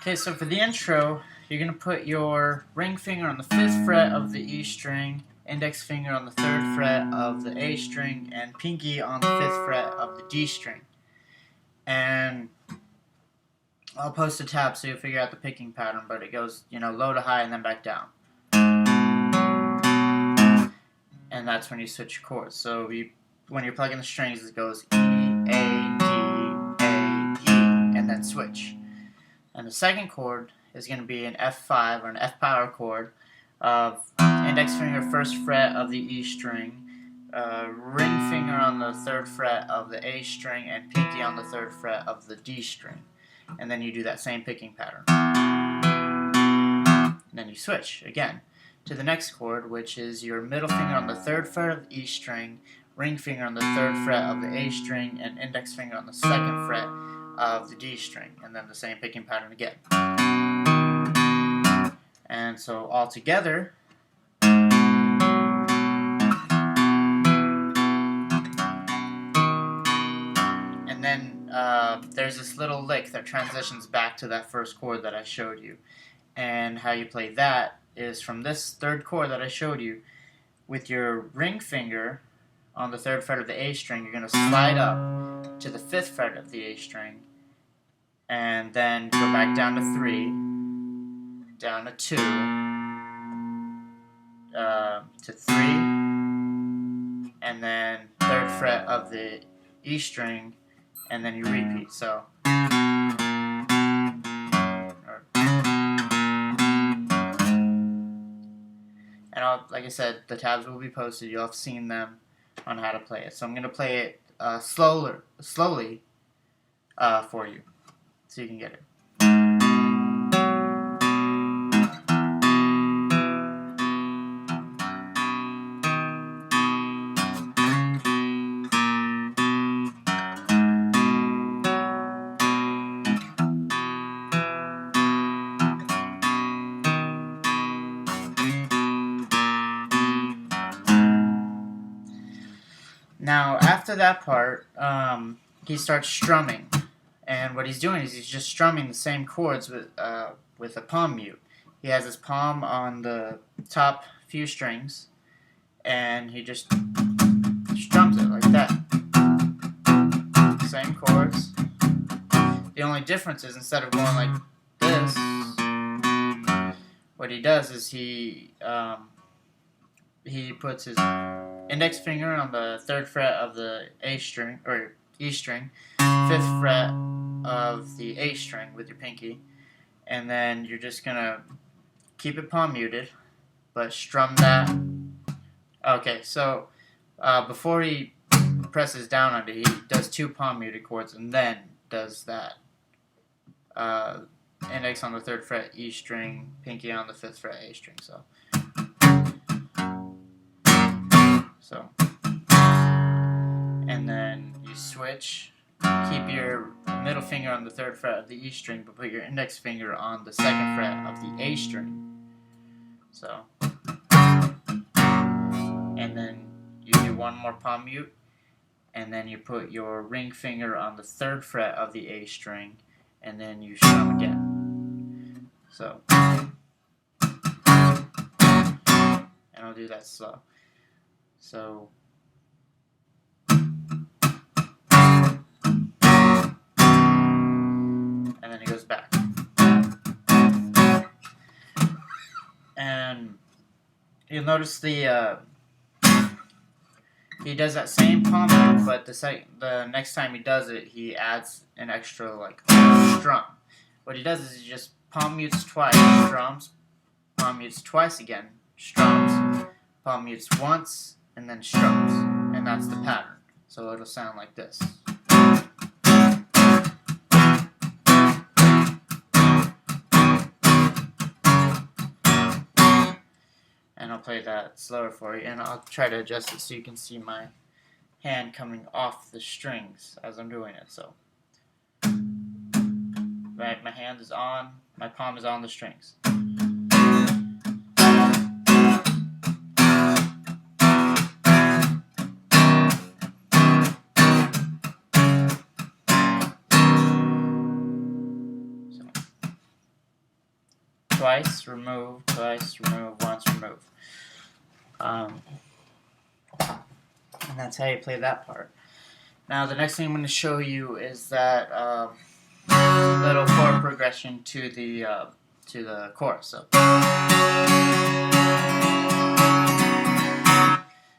Okay, so for the intro, you're going to put your ring finger on the 5th fret of the E string, index finger on the 3rd fret of the A string, and pinky on the 5th fret of the D string. And I'll post a tab so you'll figure out the picking pattern, but it goes, low to high and then back down. And that's when you switch your chords. So when you're plugging the strings, it goes E, A, D, A, E, and then switch. And the second chord is going to be an F5 or an F power chord of index finger 1st fret of the E string, ring finger on the 3rd fret of the A string, and pinky on the 3rd fret of the D string. And then you do that same picking pattern. And then you switch again to the next chord, which is your middle finger on the 3rd fret of the E string, ring finger on the 3rd fret of the A string, and index finger on the 2nd fret of the D string, and then the same picking pattern again. And so all together, and then there's this little lick that transitions back to that first chord that I showed you. And how you play that is from this 3rd chord that I showed you, with your ring finger on the 3rd fret of the A string, you're going to slide up to the 5th fret of the A string, and then go back down to 3, down to 2, to 3, and then 3rd fret of the E string, and then you repeat. So, and like I said, the tabs will be posted. You'll have seen them on how to play it. So I'm going to play it slowly for you, so you can get it. Now, after that part, he starts strumming, and what he's doing is he's just strumming the same chords with a palm mute. He has his palm on the top few strings, and he just strums it like that. Same chords. The only difference is, instead of going like this, what he does is he puts his index finger on the 3rd fret of the A string, or E string, 5th fret of the A string with your pinky, and then you're just gonna keep it palm muted, but strum that. Okay, so before he presses down on it, he does 2 palm muted chords, and then does that index on the 3rd fret E string, pinky on the 5th fret A string. So, and then you switch, keep your middle finger on the 3rd fret of the E string, but put your index finger on the 2nd fret of the A string. So, and then you do one more palm mute, and then you put your ring finger on the 3rd fret of the A string, and then you strum again. So, and I'll do that slow. So, and then he goes back. And you'll notice he does that same palm mute, but the next time he does it, he adds an extra strum. What he does is he just palm mutes twice, strums, palm mutes twice again, strums, palm mutes once, and then strums, and that's the pattern. So it'll sound like this. And I'll play that slower for you, and I'll try to adjust it so you can see my hand coming off the strings as I'm doing it. So, right, my hand is on, my palm is on the strings. twice, remove, twice, remove, once, remove. And that's how you play that part. Now the next thing I'm going to show you is that little chord progression to the chorus. So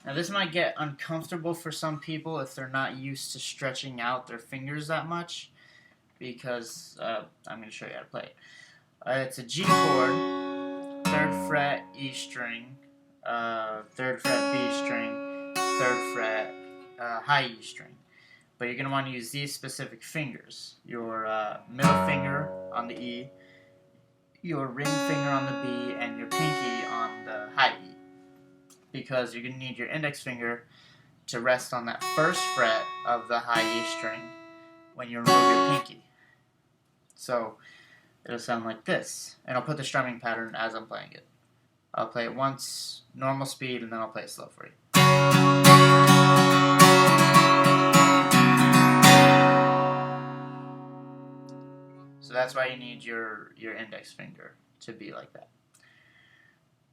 now this might get uncomfortable for some people if they're not used to stretching out their fingers that much, because I'm going to show you how to play it. It's a G chord, 3rd fret E string, 3rd fret B string, 3rd fret high E string. But you're going to want to use these specific fingers. Your middle finger on the E, your ring finger on the B, and your pinky on the high E. Because you're going to need your index finger to rest on that 1st fret of the high E string when you remove your pinky. So it'll sound like this. And I'll put the strumming pattern as I'm playing it. I'll play it once, normal speed, and then I'll play it slow for you. So that's why you need your index finger to be like that.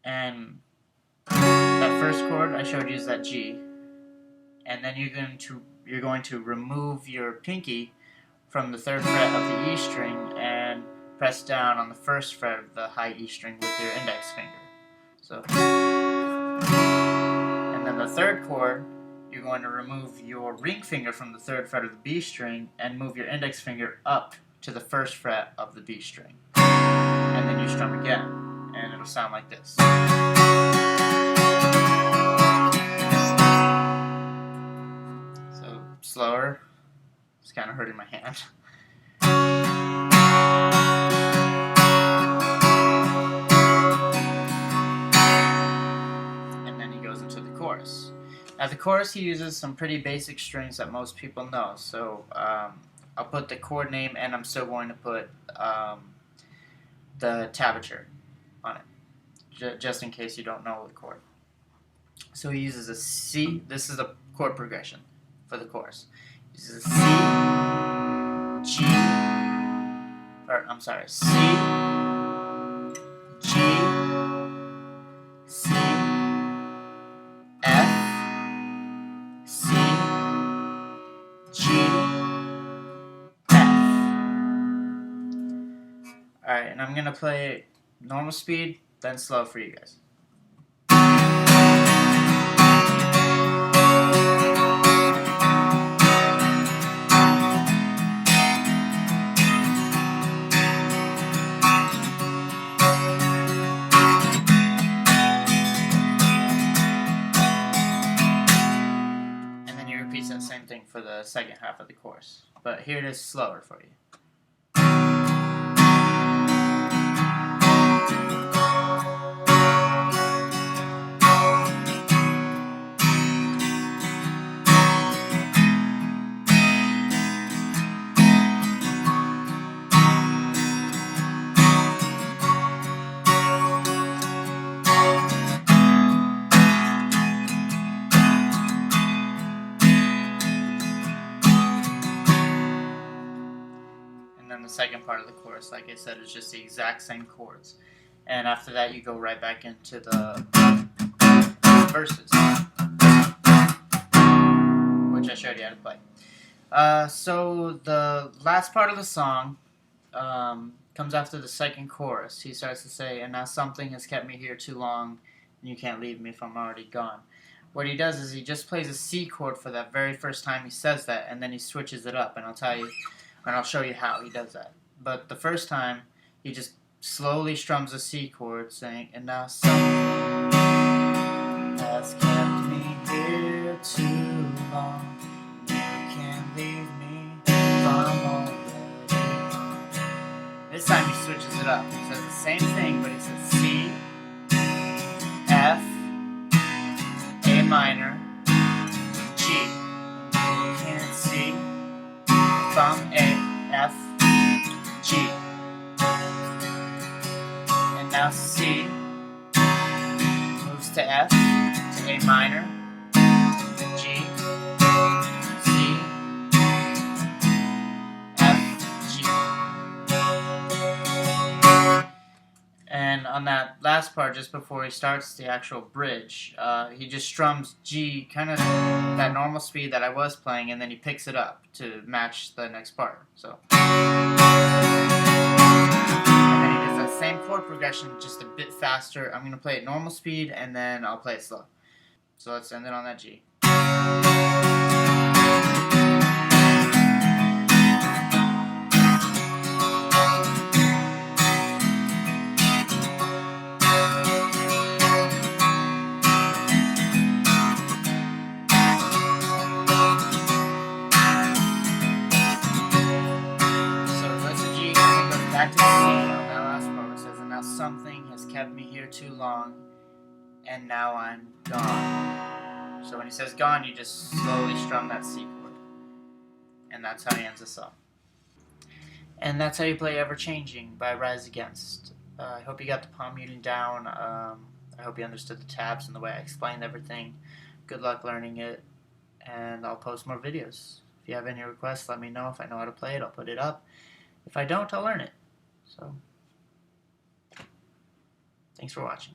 And that first chord I showed you is that G, and then you're going to remove your pinky from the 3rd fret of the E string and press down on the 1st fret of the high E string with your index finger. So, and then the 3rd chord, you're going to remove your ring finger from the 3rd fret of the B string and move your index finger up to the 1st fret of the B string, and then you strum again, and it'll sound like this. So slower. It's kind of hurting my hand. And then he goes into the chorus. Now the chorus, he uses some pretty basic strings that most people know. So I'll put the chord name, and I'm still going to put the tablature on it, just in case you don't know the chord. So he uses a C. This is the chord progression for the chorus. He uses a C, G, or I'm sorry, C, G, C, F, C, G, Alright, and I'm going to play normal speed, then slow for you guys. And then you repeat that same thing for the second half of the chorus. But here it is slower for you. The second part of the chorus, like I said, is just the exact same chords, and after that you go right back into the verses, which I showed you how to play. So the last part of the song comes after the second chorus. He starts to say, "And now something has kept me here too long, and you can't leave me if I'm already gone." What he does is he just plays a C chord for that very first time he says that, and then he switches it up, and I'll tell you, and I'll show you how he does that. But the first time, he just slowly strums a C chord, saying, "And now something has kept me here too long. You can't leave me if I'm already gone." This time he switches it up. He says the same thing, but he says C, F, A minor, G. You can't see if I'm A, F, G. And now C moves to F, to A minor, G, C, F, G. And last part, just before he starts the actual bridge, he just strums G, kind of that normal speed that I was playing, and then he picks it up to match the next part. So, and then he does that same chord progression, just a bit faster. I'm going to play it normal speed, and then I'll play it slow. So let's end it on that G. Back to the C on that last part where it says, and now something has kept me here too long, and now I'm gone. So when he says gone, you just slowly strum that C chord. And that's how he ends the song. And that's how you play Everchanging by Rise Against. I hope you got the palm muting down. I hope you understood the tabs and the way I explained everything. Good luck learning it, and I'll post more videos. If you have any requests, let me know. If I know how to play it, I'll put it up. If I don't, I'll learn it. So, thanks for watching.